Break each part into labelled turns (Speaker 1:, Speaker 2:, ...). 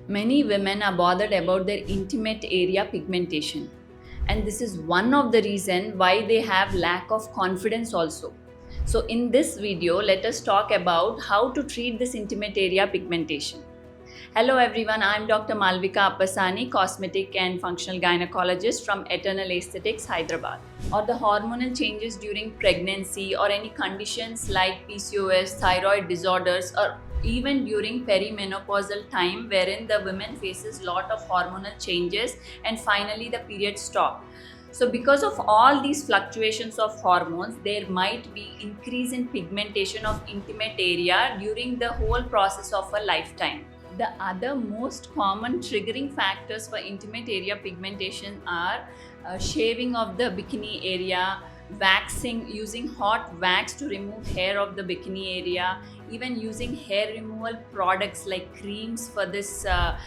Speaker 1: Many women are bothered about their intimate area pigmentation, and this is one of the reason why they have lack of confidence also. So in this video, let us talk about how to treat this intimate area pigmentation. Hello everyone, I am Dr. Malvika Appasani, cosmetic and functional gynecologist from Eternal Aesthetics, Hyderabad. Or the hormonal changes during pregnancy or any conditions like PCOS, thyroid disorders, or even during perimenopausal time wherein the woman faces lot of hormonal changes and finally the period stop. So because of all these fluctuations of hormones, there might be increase in pigmentation of intimate area during the whole process of a lifetime. The other most common triggering factors for intimate area pigmentation are shaving of the bikini area, waxing, using hot wax to remove hair of the bikini area, even using hair removal products like creams for this hair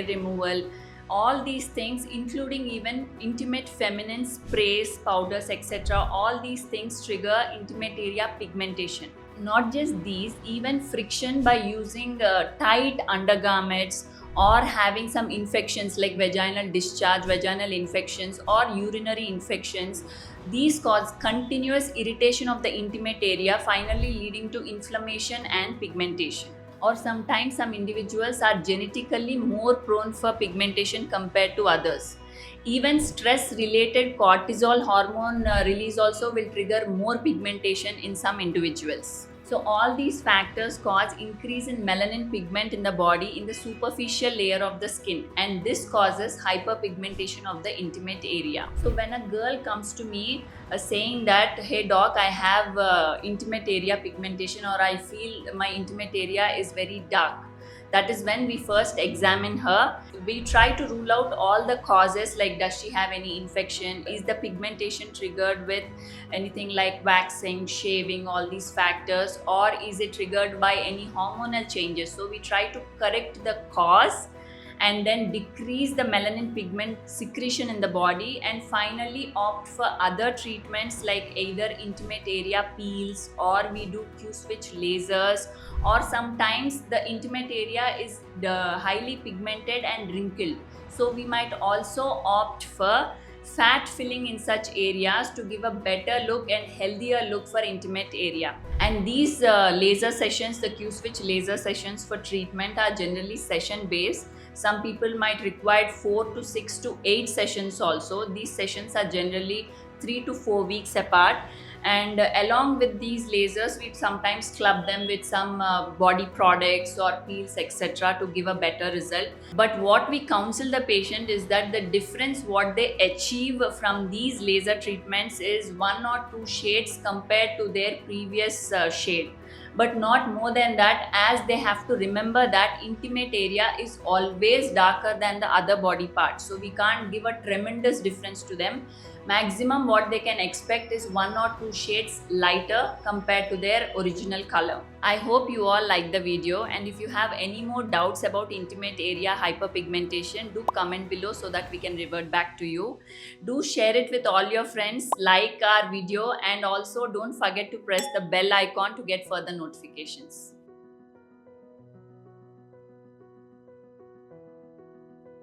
Speaker 1: removal. All these things, including even intimate feminine sprays, powders, etc., all these things trigger intimate area pigmentation. Not just these, even friction by using tight undergarments or having some infections like vaginal discharge, vaginal infections, or urinary infections, these cause continuous irritation of the intimate area, finally leading to inflammation and pigmentation. Or sometimes some individuals are genetically more prone for pigmentation compared to others. Even stress related cortisol hormone release also will trigger more pigmentation in some individuals. So all these factors cause increase in melanin pigment in the body in the superficial layer of the skin, and this causes hyperpigmentation of the intimate area. So when a girl comes to me saying that, hey doc, I have intimate area pigmentation, or I feel my intimate area is very dark, that is when we first examine her. We try to rule out all the causes, like does she have any infection, is the pigmentation triggered with anything like waxing, shaving, all these factors, or is it triggered by any hormonal changes. So we try to correct the cause and then decrease the melanin pigment secretion in the body, and finally opt for other treatments like either intimate area peels, or we do Q-switch lasers, or sometimes the intimate area is highly pigmented and wrinkled, so we might also opt for fat filling in such areas to give a better look and healthier look for intimate area. And these laser sessions, the Q-switch laser sessions for treatment, are generally session based. Some people might require 4 to 6 to 8 sessions also. These sessions are generally 3 to 4 weeks apart, and along with these lasers we sometimes club them with some body products or peels, etc., to give a better result. But what we counsel the patient is that the difference what they achieve from these laser treatments is 1 or 2 shades compared to their previous shade, but not more than that, as they have to remember that intimate area is always darker than the other body parts, so we can't give a tremendous difference to them. Maximum what they can expect is 1 or 2 shades lighter compared to their original color. I hope you all like the video, and if you have any more doubts about intimate area hyperpigmentation, do comment below so that we can revert back to you. Do share it with all your friends, like our video, and also don't forget to press the bell icon to get further notifications.